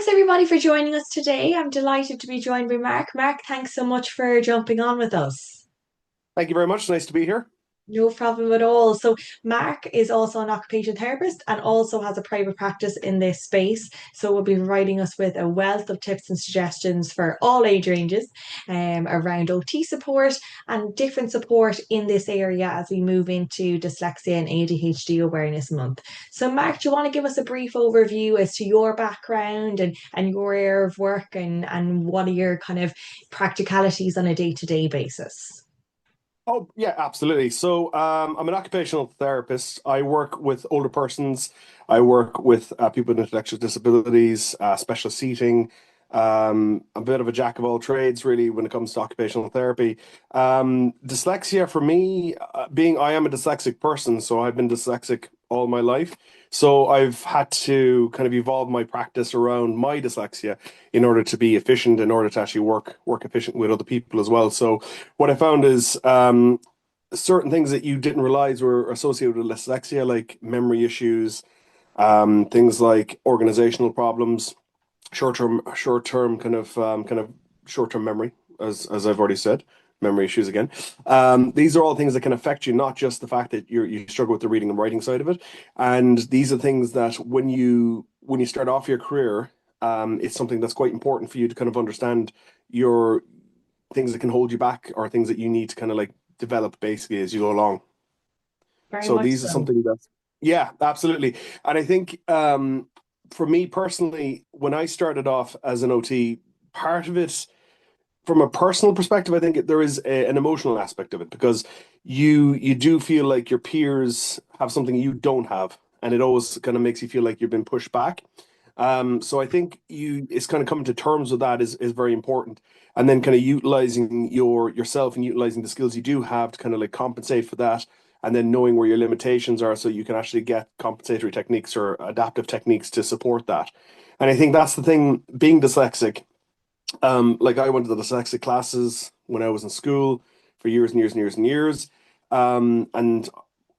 Thanks everybody for joining us today. I'm delighted to be joined by Mark. Mark, thanks so much for jumping on with us. Thank you very much. Nice to be here. No problem at all. So, Mark is also an occupational therapist and also has a private practice in this space. So, will be providing us with a wealth of tips and suggestions for all age ranges around OT support and different support in this area as we move into Dyslexia and ADHD Awareness Month. So, Mark, do you want to give us a brief overview as to your background and your area of work and what are your kind of practicalities on a day-to-day basis? Oh, yeah, absolutely. So, I'm an occupational therapist. I work with older persons. I work with people with intellectual disabilities, special seating. A bit of a jack of all trades, really, when it comes to occupational therapy. Dyslexia for me, I am a dyslexic person, so I've been dyslexic all my life. So I've had to kind of evolve my practice around my dyslexia in order to be efficient, in order to actually work efficient with other people as well. So what I found is certain things that you didn't realize were associated with dyslexia, like memory issues, things like organizational problems, short term kind of short-term memory, as I've already said, memory issues again. These are all things that can affect you, not just the fact that you struggle with the reading and writing side of it. And these are things that when you start off your career, it's something that's quite important for you to kind of understand your things that can hold you back or things that you need to kind of like develop basically as you go along. Very So much these are so. something that's, yeah, absolutely. And I think for me personally, when I started off as an OT, part of it from a personal perspective, I think there is an emotional aspect of it because you do feel like your peers have something you don't have, and it always kind of makes you feel like you've been pushed back. So I think it's kind of coming to terms with that is very important, and then kind of utilizing yourself and utilizing the skills you do have to kind of like compensate for that, and then knowing where your limitations are, so you can actually get compensatory techniques or adaptive techniques to support that. And I think that's the thing, being dyslexic. Like I went to the dyslexic classes when I was in school for years and years and years and years. And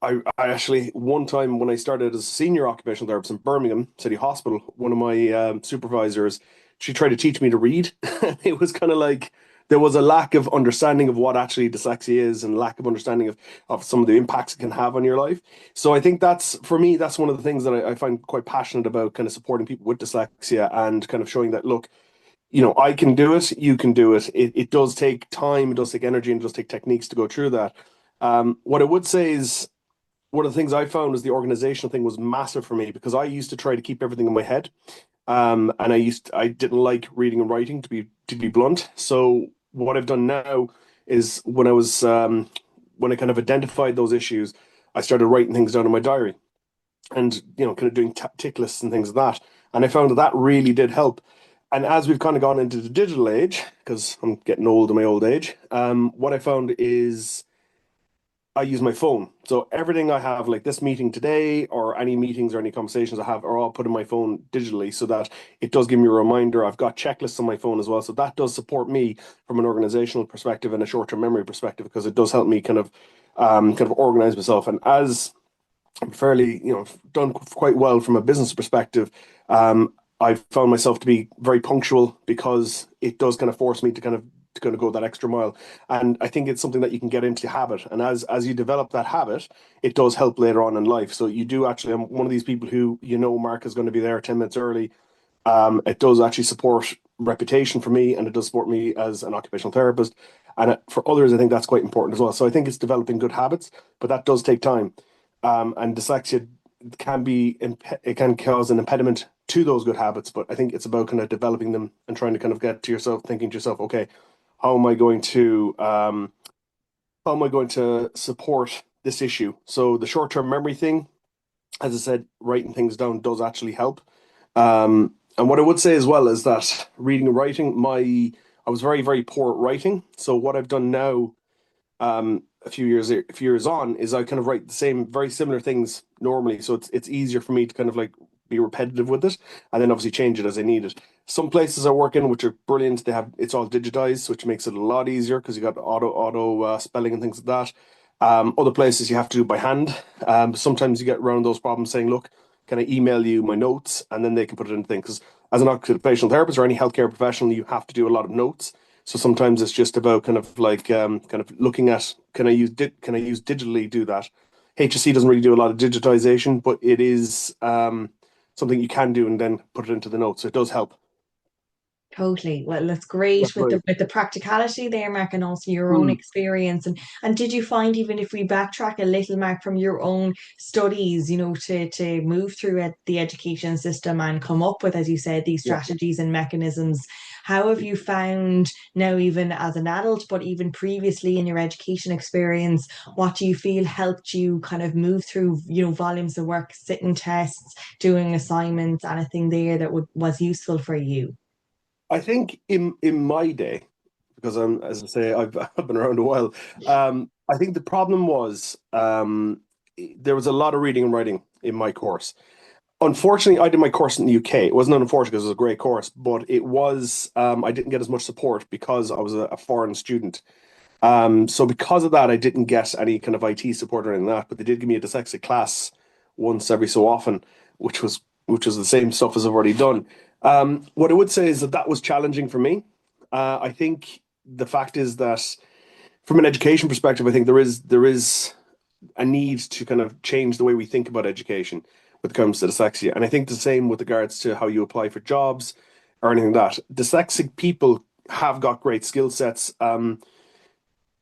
I actually, one time when I started as a senior occupational therapist in Birmingham City Hospital, one of my supervisors, she tried to teach me to read. It was kind of like there was a lack of understanding of what actually dyslexia is and lack of understanding of some of the impacts it can have on your life. So I think that's, for me, that's one of the things that I find quite passionate about, kind of supporting people with dyslexia and kind of showing that, look, I can do it, you can do it. It does take time, it does take energy, and it does take techniques to go through that. What I would say is one of the things I found was the organizational thing was massive for me because I used to try to keep everything in my head. And I didn't like reading and writing to be blunt. So what I've done now is when I kind of identified those issues, I started writing things down in my diary and kind of doing tick lists and things like that. And I found that that really did help. And as we've kind of gone into the digital age, because I'm getting old in my old age, what I found is I use my phone. So everything I have, like this meeting today, or any meetings or any conversations I have, are all put in my phone digitally, so that it does give me a reminder. I've got checklists on my phone as well, so that does support me from an organizational perspective and a short-term memory perspective, because it does help me kind of organize myself. And as I'm fairly, done quite well from a business perspective. I've found myself to be very punctual because it does kind of force me to kind of go that extra mile. And I think it's something that you can get into habit. And as you develop that habit, it does help later on in life. So you do actually, I'm one of these people who, Mark is going to be there 10 minutes early. It does actually support reputation for me, and it does support me as an occupational therapist. And for others, I think that's quite important as well. So I think it's developing good habits, but that does take time. And dyslexia it can cause an impediment to those good habits, but I think it's about kind of developing them and trying to kind of get to yourself, thinking to yourself, okay, how am I going to support this issue? So the short-term memory thing, as I said, writing things down does actually help. And what I would say as well is that reading and writing, I was very, very poor at writing. So what I've done now, a few years on, is I kind of write the same, very similar things normally. So it's easier for me to kind of like be repetitive with it, and then obviously change it as I need it. Some places I work in, which are brilliant, it's all digitized, which makes it a lot easier because you got auto spelling and things like that. Other places you have to do by hand. Sometimes you get around those problems saying, look, can I email you my notes? and then they can put it in things. Because as an occupational therapist or any healthcare professional, you have to do a lot of notes. So sometimes it's just about kind of like kind of looking at, can I use digitally do that? HSC doesn't really do a lot of digitization, but it is something you can do and then put it into the notes. So it does help. Totally. Well, that's great with Definitely. the practicality there, Mark, and also your own Mm, experience. And did you find, even if we backtrack a little, Mark, from your own studies, to move through the education system and come up with, as you said, these yeah. strategies and mechanisms, how have you found now, even as an adult, but even previously in your education experience, what do you feel helped you kind of move through, volumes of work, sitting tests, doing assignments, anything there that was useful for you? I think in my day, because I'm, as I say, I've been around a while. I think the problem was there was a lot of reading and writing in my course. Unfortunately, I did my course in the UK. It wasn't unfortunate because it was a great course, but it was I didn't get as much support because I was a foreign student. So because of that, I didn't get any kind of IT support or anything like that, but they did give me a dyslexic class once every so often, which was the same stuff as I've already done. What I would say is that that was challenging for me. I think the fact is that from an education perspective, I think there is a need to kind of change the way we think about education when it comes to dyslexia. And I think the same with regards to how you apply for jobs or anything like that. Dyslexic people have got great skill sets.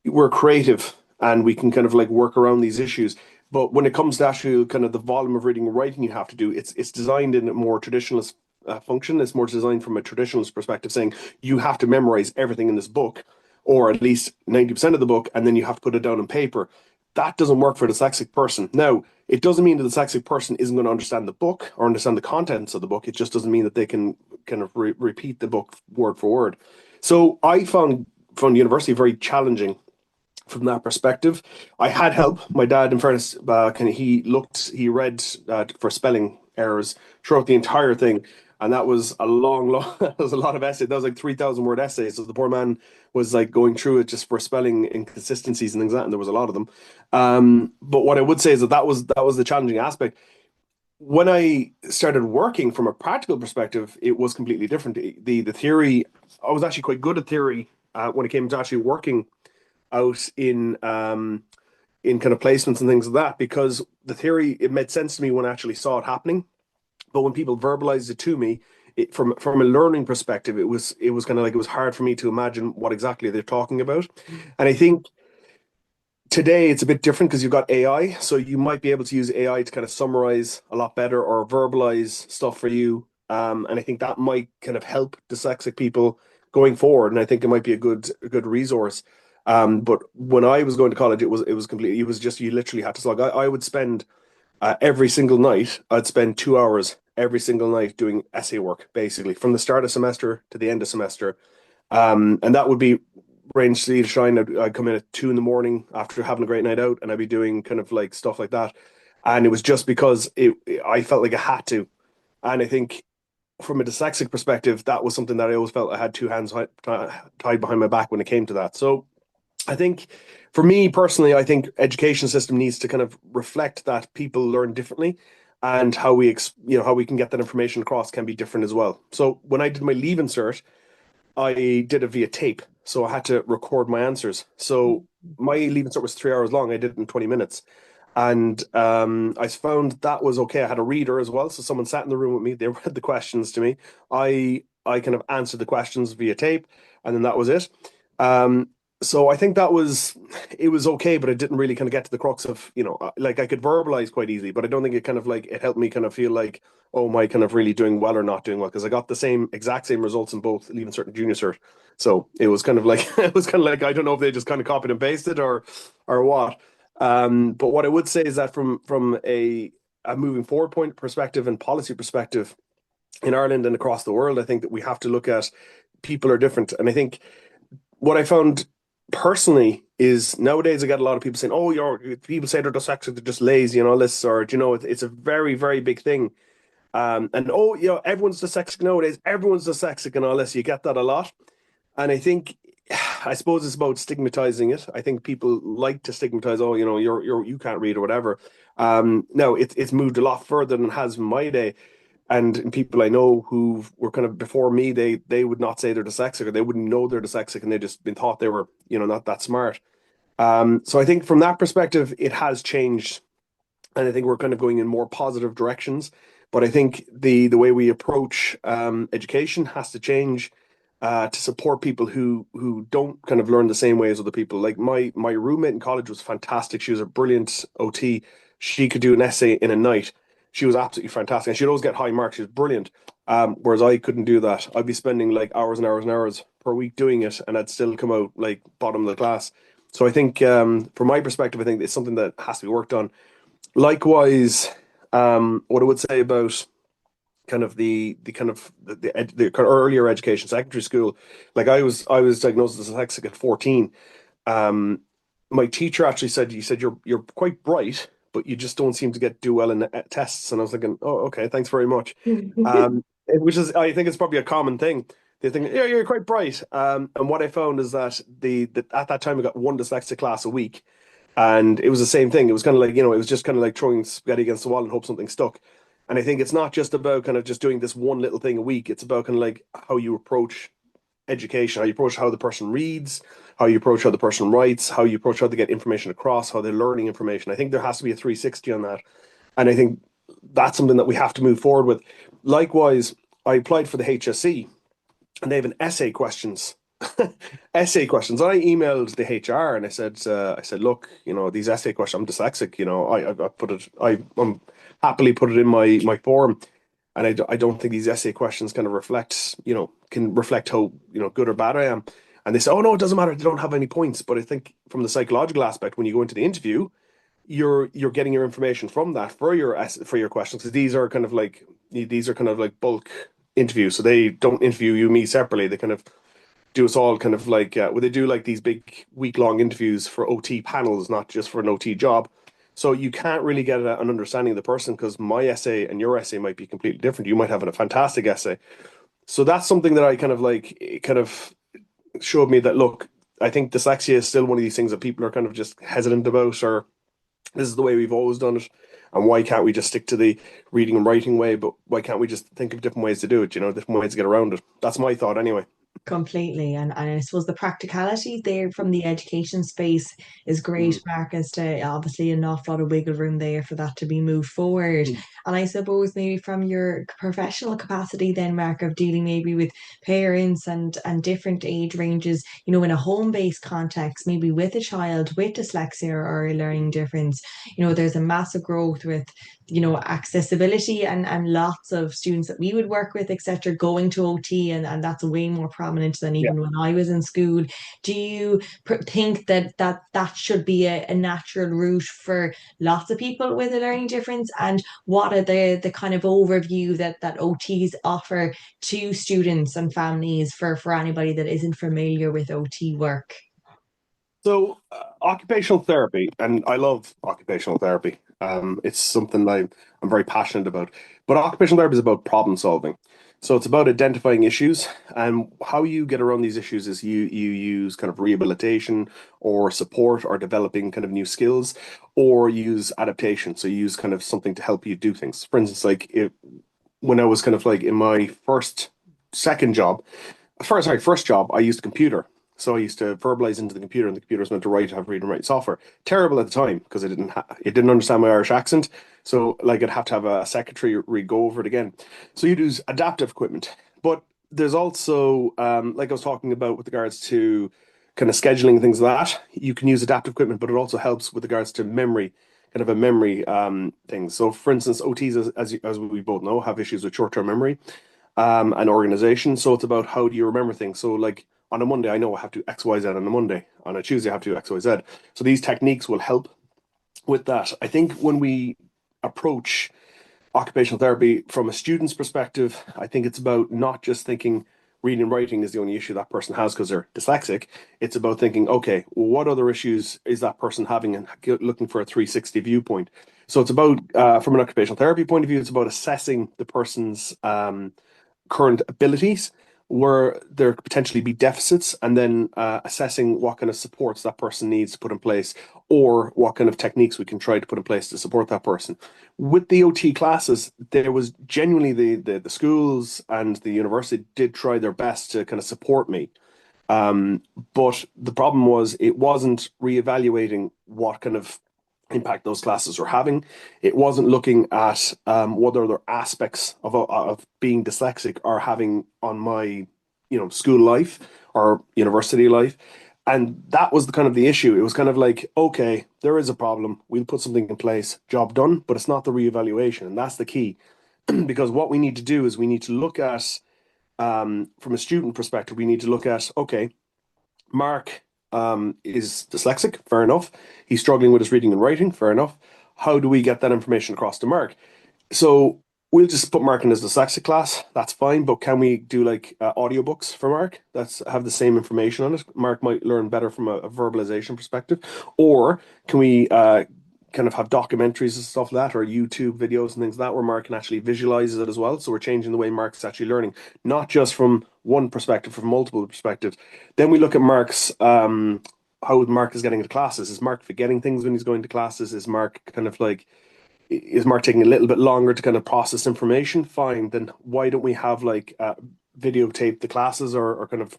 We're creative and we can kind of like work around these issues. But when it comes to actually kind of the volume of reading and writing you have to do, it's designed in a more traditionalist function. It's more designed from a traditionalist perspective, saying you have to memorize everything in this book, or at least 90% of the book, and then you have to put it down on paper. That doesn't work for a dyslexic person. Now, it doesn't mean that the dyslexic person isn't going to understand the book or understand the contents of the book. It just doesn't mean that they can kind of repeat the book word for word. So I found university very challenging from that perspective. I had help. My dad, in fairness, he read for spelling errors throughout the entire thing, and that was a long, long. That was a lot of essays. That was like 3,000 word essays. So the poor man was like going through it just for spelling inconsistencies and things like that, and there was a lot of them. But what I would say is that that was the challenging aspect. When I started working from a practical perspective, it was completely different. The theory, I was actually quite good at theory when it came to actually working out in kind of placements and things like that, because the theory, it made sense to me when I actually saw it happening, but when people verbalized it to me, from a learning perspective, it was kind of like it was hard for me to imagine what exactly they're talking about. And I think today it's a bit different because you've got AI, so you might be able to use AI to kind of summarize a lot better or verbalize stuff for you. And I think that might kind of help dyslexic people going forward. And I think it might be a good resource. But when I was going to college, it was completely, it was just, you literally had to slog. I would spend every single night, I'd spend 2 hours every single night doing essay work, basically from the start of semester to the end of semester. And that would be range sea to shine. I'd come in at 2 in the morning after having a great night out, and I'd be doing kind of like stuff like that. And it was just because I felt like I had to. And I think from a dyslexic perspective, that was something that I always felt I had two hands tied behind my back when it came to that. So I think for me personally, I think education system needs to kind of reflect that people learn differently, and how we can get that information across can be different as well. So when I did my leave insert, I did it via tape, so I had to record my answers. So my leaving cert was 3 hours long. I did it in 20 minutes. And I found that was okay. I had a reader as well. So someone sat in the room with me. They read the questions to me. I kind of answered the questions via tape, and then that was it. Um, so I think it was okay, but it didn't really kind of get to the crux of, like I could verbalize quite easily, but I don't think it kind of like it helped me kind of feel like, oh, am I kind of really doing well or not doing well? Because I got the exact same results in both leaving cert and junior cert. So it was kind of like it was kind of like I don't know if they just kind of copied and pasted or what. But what I would say is that from a moving forward point perspective and policy perspective in Ireland and across the world, I think that we have to look at people are different. And I think what I found personally is nowadays I get a lot of people saying, "Oh, people say they're dyslexic, they're just lazy and all this," or it's a very, very big thing. And oh, everyone's dyslexic nowadays, everyone's dyslexic and all this. You get that a lot. And I think, I suppose it's about stigmatizing it. I think people like to stigmatize, oh, you can't read or whatever. No, it's moved a lot further than it has in my day. And people I know who were kind of before me, they would not say they're dyslexic, or they wouldn't know they're dyslexic, and they just been thought they were, not that smart. So I think from that perspective, it has changed, and I think we're kind of going in more positive directions. But I think the way we approach education has to change to support people who don't kind of learn the same way as other people. Like my roommate in college was fantastic. She was a brilliant OT. She could do an essay in a night. She was absolutely fantastic, and she'd always get high marks. She was brilliant. Whereas I couldn't do that. I'd be spending like hours and hours and hours per week doing it, and I'd still come out like bottom of the class. So I think, from my perspective, I think it's something that has to be worked on. Likewise, what I would say about kind of the kind of earlier education, secondary school, like I was diagnosed as dyslexic at 14. Um, my teacher actually said, "You said you're quite bright, but you just don't seem to do well in the tests." And I was thinking, "Oh, okay, thanks very much." Which is, I think, it's probably a common thing. They think, "Yeah, you're quite bright." And what I found is that the at that time I got one dyslexic class a week, and it was the same thing. It was kind of like, it was just kind of like throwing spaghetti against the wall and hope something stuck. And I think it's not just about kind of just doing this one little thing a week. It's about kind of like how you approach education, how you approach how the person reads, how you approach how the person writes, how you approach how they get information across, how they're learning information. I think there has to be a 360 on that. And I think that's something that we have to move forward with. Likewise, I applied for the HSC, and they have an essay questions. Essay questions. I emailed the HR and I said, look, these essay questions. I'm dyslexic. I put it. I'm happily put it in my form, and I don't think these essay questions kind of can reflect how good or bad I am. And they say, oh no, it doesn't matter. They don't have any points. But I think from the psychological aspect, when you go into the interview, you're getting your information from that for your questions, because these are kind of like bulk interviews. So they don't interview me separately. They kind of do us all kind of like, they do like these big week-long interviews for OT panels, not just for an OT job. So you can't really get an understanding of the person, because my essay and your essay might be completely different. You might have a fantastic essay. So that's something that I kind of like, it kind of showed me that, look, I think dyslexia is still one of these things that people are kind of just hesitant about, or this is the way we've always done it. And why can't we just stick to the reading and writing way? But why can't we just think of different ways to do it? Different ways to get around it. That's my thought anyway. Completely. And I suppose the practicality there from the education space is great, Mm. Mark, as to obviously an awful lot of wiggle room there for that to be moved forward. Mm. And I suppose maybe from your professional capacity then, Mark, of dealing maybe with parents and different age ranges, in a home-based context, maybe with a child with dyslexia or a learning difference, there's a massive growth with accessibility and lots of students that we would work with, etc., going to OT, and that's way more prominent than Yeah. even when I was in school. Do you think that should be a natural route for lots of people with a learning difference? And what are the kind of overview that OTs offer to students and families for anybody that isn't familiar with OT work? So, occupational therapy, and I love occupational therapy. It's something I'm very passionate about. But occupational therapy is about problem solving. So it's about identifying issues, and how you get around these issues is you use kind of rehabilitation or support, or developing kind of new skills, or use adaptation. So you use kind of something to help you do things. For instance, when I was kind of like in my second job, first job, I used a computer. So I used to verbalize into the computer, and the computer was meant to have read and write software. Terrible at the time, because it didn't understand my Irish accent. So like I'd have to have a secretary go over it again. So you'd use adaptive equipment. But there's also, like I was talking about with regards to kind of scheduling things like that, you can use adaptive equipment, but it also helps with regards to memory, kind of a memory thing. So for instance, OTs, as we both know, have issues with short-term memory, and organization. So it's about how do you remember things. So like on a Monday, I know I have to X, Y, Z on a Monday. On a Tuesday, I have to do X, Y, Z. So these techniques will help with that. I think when we approach occupational therapy from a student's perspective, I think it's about not just thinking reading and writing is the only issue that person has because they're dyslexic. It's about thinking, okay, well, what other issues is that person having, and looking for a 360 viewpoint. So it's about, from an occupational therapy point of view, it's about assessing the person's current abilities, where there could potentially be deficits, and then assessing what kind of supports that person needs to put in place, or what kind of techniques we can try to put in place to support that person. With the OT classes, there was genuinely the schools and the university did try their best to kind of support me. Um, but the problem was it wasn't reevaluating what kind of impact those classes were having. It wasn't looking at what other aspects of being dyslexic are having on my, school life or university life. And that was the kind of the issue. It was kind of like, okay, there is a problem. We'll put something in place, job done, but it's not the reevaluation. And that's the key. Because what we need to do is we need to look at, from a student perspective, we need to look at, okay, Mark is dyslexic, fair enough. He's struggling with his reading and writing, fair enough. How do we get that information across to Mark? So we'll just put Mark in his dyslexic class. That's fine, but can we do like audiobooks for Mark that's have the same information on it? Mark might learn better from a verbalization perspective. Or can we kind of have documentaries and stuff like that, or YouTube videos and things like that, where Mark can actually visualize it as well. So we're changing the way Mark's actually learning, not just from one perspective, from multiple perspectives. Then we look at Mark's how Mark is getting into classes. Is Mark forgetting things when he's going to classes? Is Mark taking a little bit longer to kind of process information? Fine. Then why don't we have like videotape the classes, or kind of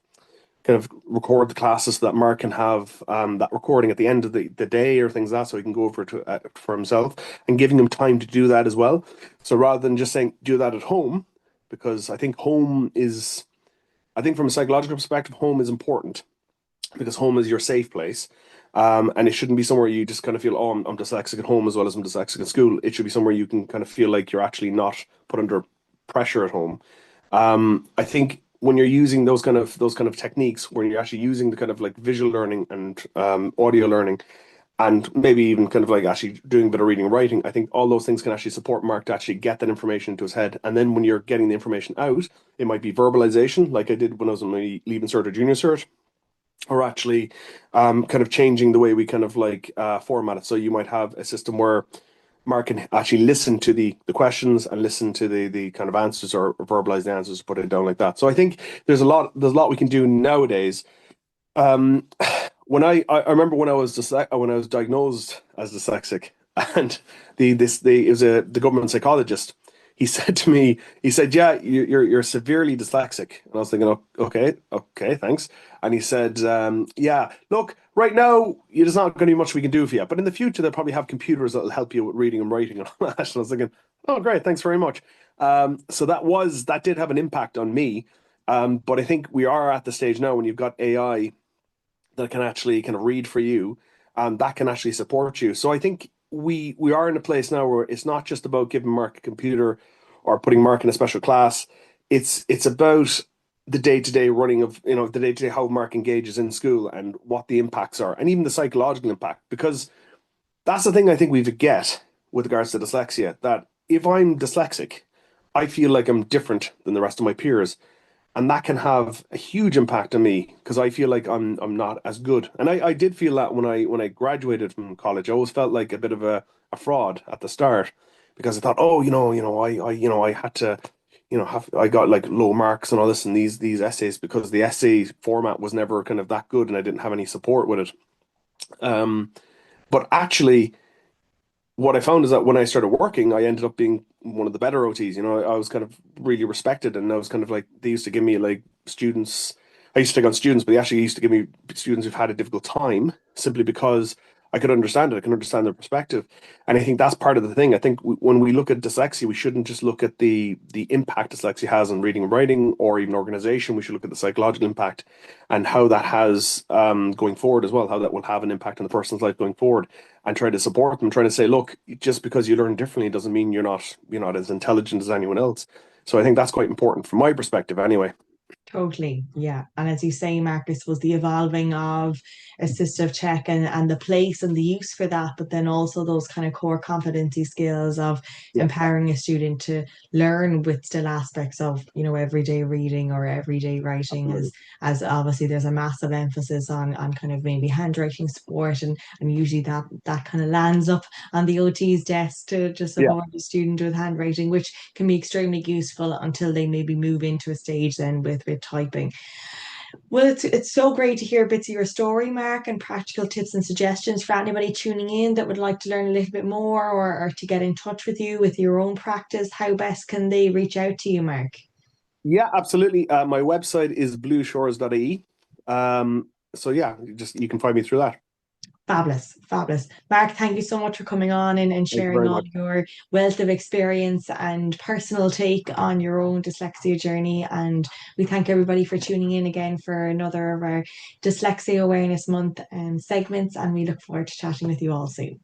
record the classes so that Mark can have that recording at the end of the day or things like that, so he can go over to for himself, and giving him time to do that as well. So rather than just saying do that at home, because I think from a psychological perspective, home is important because home is your safe place. And it shouldn't be somewhere you just kind of feel, oh, I'm dyslexic at home as well as I'm dyslexic at school. It should be somewhere you can kind of feel like you're actually not put under pressure at home. I think when you're using those kind of techniques, when you're actually using the kind of like visual learning and audio learning, and maybe even kind of like actually doing a bit of reading and writing, I think all those things can actually support Mark to actually get that information into his head. And then when you're getting the information out, it might be verbalization, like I did when I was on my Leaving Cert or Junior Cert, or actually kind of changing the way we kind of like format it. So you might have a system where Mark can actually listen to the questions and listen to the kind of answers, or verbalize the answers, put it down like that. So I think there's a lot we can do nowadays. Um, when I remember when I was diagnosed as dyslexic, and it was the government psychologist. He said to me, he said, "Yeah, you're severely dyslexic." And I was thinking, "Oh, okay, okay, thanks." And he said, "Yeah, look, right now there's not going to be much we can do for you, but in the future they'll probably have computers that'll help you with reading and writing and all that." And I was thinking, "Oh, great, thanks very much." So that did have an impact on me. But I think we are at the stage now when you've got AI that can actually kind of read for you, that can actually support you. So I think we are in a place now where it's not just about giving Mark a computer or putting Mark in a special class. It's about the day-to-day running of, the day-to-day how Mark engages in school and what the impacts are, and even the psychological impact. Because that's the thing I think we forget with regards to dyslexia, that if I'm dyslexic, I feel like I'm different than the rest of my peers, and that can have a huge impact on me because I feel like I'm not as good. And I did feel that when I graduated from college. I always felt like a bit of a fraud at the start, because I thought, oh, I had to, I got like low marks and all this and these essays, because the essay format was never kind of that good and I didn't have any support with it. Um, but actually, what I found is that when I started working, I ended up being one of the better OTs. I was kind of really respected, and I was kind of like, they used to give me like students. I used to take on students, but they actually used to give me students who've had a difficult time, simply because I could understand it. I can understand their perspective, and I think that's part of the thing. I think when we look at dyslexia, we shouldn't just look at the impact dyslexia has on reading and writing, or even organization. We should look at the psychological impact and how that has going forward as well. How that will have an impact on the person's life going forward, and try to support them, trying to say, look, just because you learn differently doesn't mean you're not as intelligent as anyone else. So I think that's quite important from my perspective anyway. Totally, yeah. And as you say, Marcus, was the evolving of assistive tech and the place and the use for that, but then also those kind of core competency skills of Yeah, empowering a student to learn with still aspects of, everyday reading or everyday writing, absolutely. as obviously there's a massive emphasis on kind of maybe handwriting support, and usually that kind of lands up on the OT's desk to Yeah, support the student with handwriting, which can be extremely useful until they maybe move into a stage then with with typing. Well, it's so great to hear bits of your story, Mark, and practical tips and suggestions for anybody tuning in that would like to learn a little bit more, or to get in touch with you with your own practice. How best can they reach out to you, Mark? Yeah, absolutely. My website is blueshores.ie. So yeah, just you can find me through that. Fabulous, fabulous. Mark, thank you so much for coming on and Thank you sharing very all much. your wealth of experience and personal take on your own dyslexia journey. And we thank everybody for tuning in again for another of our Dyslexia Awareness Month segments. And we look forward to chatting with you all soon.